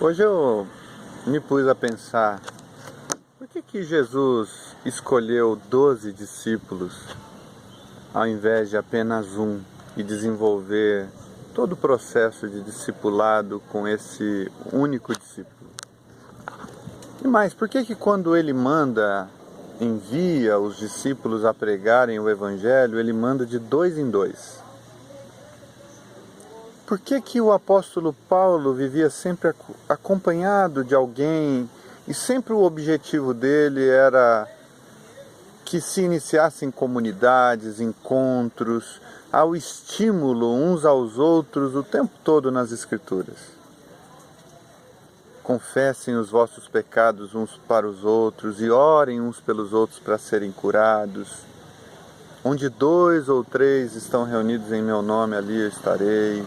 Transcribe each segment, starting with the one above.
Hoje eu me pus a pensar, por que Jesus escolheu 12 discípulos ao invés de apenas um e desenvolver todo o processo de discipulado com esse único discípulo? E mais, por que quando ele envia os discípulos a pregarem o Evangelho, ele manda de 2 em 2? Por que o apóstolo Paulo vivia sempre acompanhado de alguém e sempre o objetivo dele era que se iniciassem comunidades, encontros, ao estímulo uns aos outros o tempo todo nas Escrituras? Confessem os vossos pecados uns para os outros e orem uns pelos outros para serem curados. Onde 2 ou 3 estão reunidos em meu nome, ali eu estarei.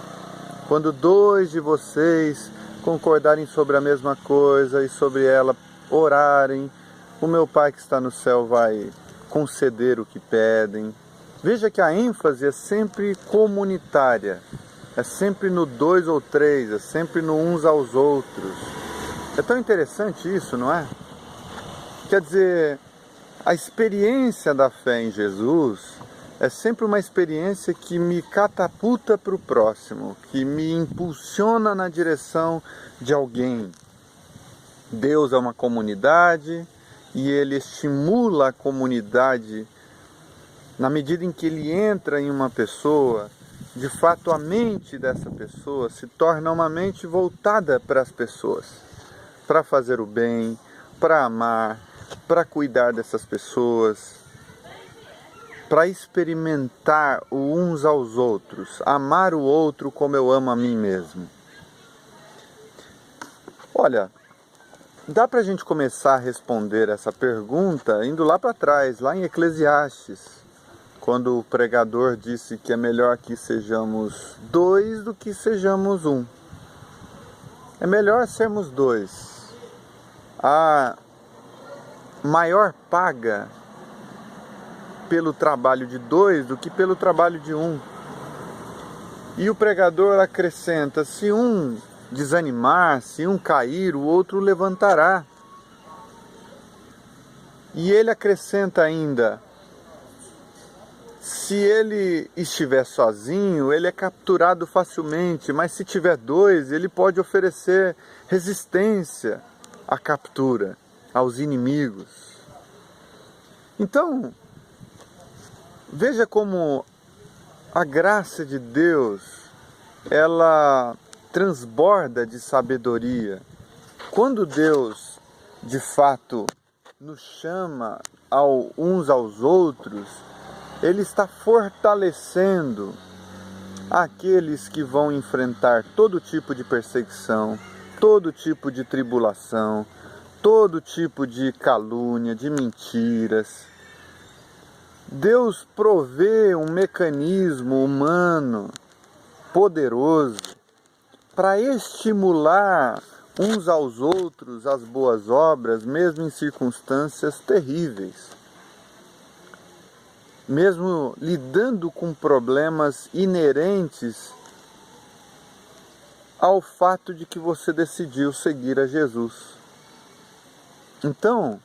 Quando 2 de vocês concordarem sobre a mesma coisa e sobre ela orarem, o meu Pai que está no céu vai conceder o que pedem. Veja que a ênfase é sempre comunitária, é sempre no 2 ou 3, é sempre no uns aos outros. É tão interessante isso, não é? Quer dizer, a experiência da fé em Jesus é sempre uma experiência que me catapulta para o próximo, que me impulsiona na direção de alguém. Deus é uma comunidade e Ele estimula a comunidade na medida em que Ele entra em uma pessoa. De fato, a mente dessa pessoa se torna uma mente voltada para as pessoas, para fazer o bem, para amar, para cuidar dessas pessoas, para experimentar uns aos outros, amar o outro como eu amo a mim mesmo. Olha, dá para a gente começar a responder essa pergunta indo lá para trás, lá em Eclesiastes, quando o pregador disse que é melhor que sejamos 2 do que sejamos 1. É melhor sermos 2. A maior paga pelo trabalho de 2 do que pelo trabalho de 1. E o pregador acrescenta: se um desanimar, se um cair, o outro levantará. E ele acrescenta ainda: se ele estiver sozinho, ele é capturado facilmente, mas se tiver 2, ele pode oferecer resistência à captura, aos inimigos. Então, veja como a graça de Deus, ela transborda de sabedoria. Quando Deus, de fato, nos chama uns aos outros, Ele está fortalecendo aqueles que vão enfrentar todo tipo de perseguição, todo tipo de tribulação, todo tipo de calúnia, de mentiras. Deus provê um mecanismo humano poderoso para estimular uns aos outros as boas obras, mesmo em circunstâncias terríveis. Mesmo lidando com problemas inerentes ao fato de que você decidiu seguir a Jesus. Então,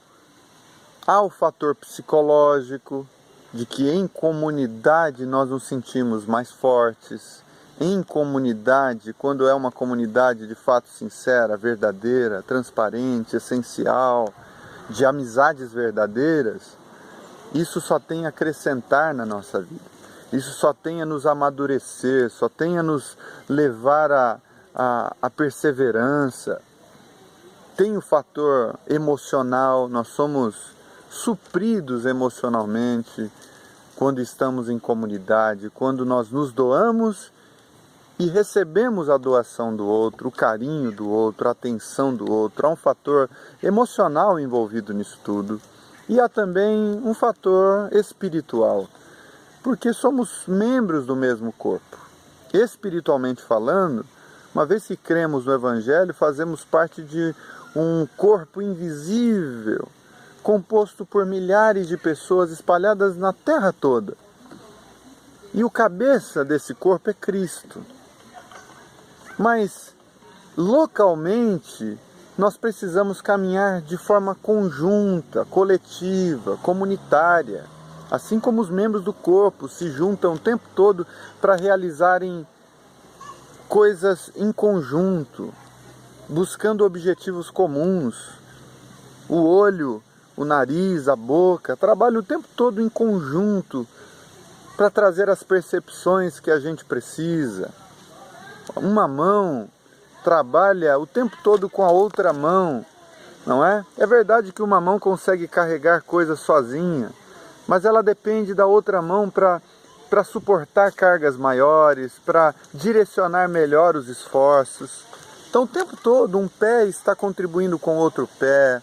há o fator psicológico, de que em comunidade nós nos sentimos mais fortes. Em comunidade, quando é uma comunidade de fato sincera, verdadeira, transparente, essencial, de amizades verdadeiras, isso só tem a acrescentar na nossa vida. Isso só tem a nos amadurecer, só tem a nos levar à perseverança. Tem o fator emocional, nós somos supridos emocionalmente quando estamos em comunidade, quando nós nos doamos e recebemos a doação do outro, o carinho do outro, a atenção do outro. Há um fator emocional envolvido nisso tudo. E há também um fator espiritual, porque somos membros do mesmo corpo. Espiritualmente falando, uma vez que cremos no Evangelho, fazemos parte de um corpo invisível, composto por milhares de pessoas espalhadas na terra toda. E o cabeça desse corpo é Cristo. Mas localmente, nós precisamos caminhar de forma conjunta, coletiva, comunitária. Assim como os membros do corpo se juntam o tempo todo para realizarem coisas em conjunto, buscando objetivos comuns. O olho, o nariz, a boca, trabalham o tempo todo em conjunto para trazer as percepções que a gente precisa. Uma mão trabalha o tempo todo com a outra mão, não é? É verdade que uma mão consegue carregar coisas sozinha, mas ela depende da outra mão para suportar cargas maiores, para direcionar melhor os esforços. Então o tempo todo um pé está contribuindo com outro pé.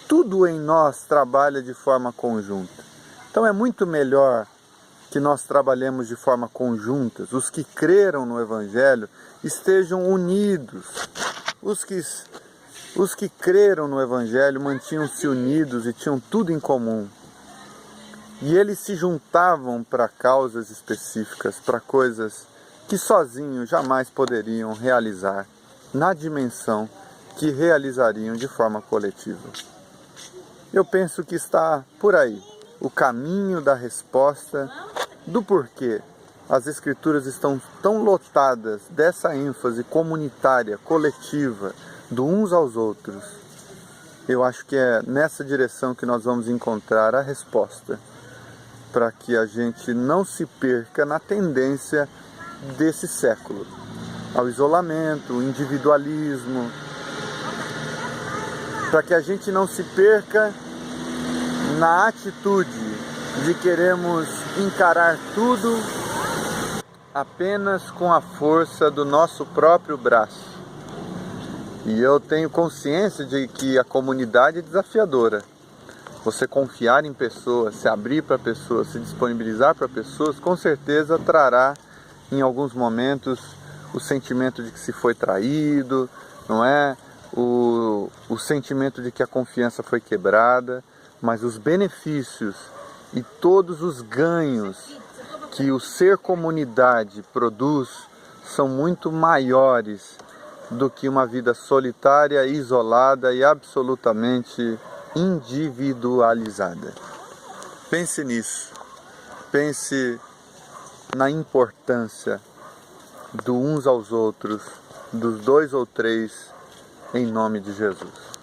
Tudo em nós trabalha de forma conjunta. Então é muito melhor que nós trabalhemos de forma conjunta. Os que creram no Evangelho estejam unidos. Os que creram no Evangelho mantinham-se unidos e tinham tudo em comum. E eles se juntavam para causas específicas, para coisas que sozinhos jamais poderiam realizar na dimensão que realizariam de forma coletiva. Eu penso que está por aí o caminho da resposta do porquê as Escrituras estão tão lotadas dessa ênfase comunitária, coletiva, do uns aos outros. Eu acho que é nessa direção que nós vamos encontrar a resposta, para que a gente não se perca na tendência desse século, ao isolamento, ao individualismo, para que a gente não se perca na atitude de queremos encarar tudo apenas com a força do nosso próprio braço. E eu tenho consciência de que a comunidade é desafiadora. Você confiar em pessoas, se abrir para pessoas, se disponibilizar para pessoas, com certeza trará em alguns momentos o sentimento de que se foi traído, não é? O sentimento de que a confiança foi quebrada, mas os benefícios e todos os ganhos que o ser comunidade produz são muito maiores do que uma vida solitária, isolada e absolutamente individualizada. Pense nisso. Pense na importância do uns aos outros, dos dois ou três, em nome de Jesus.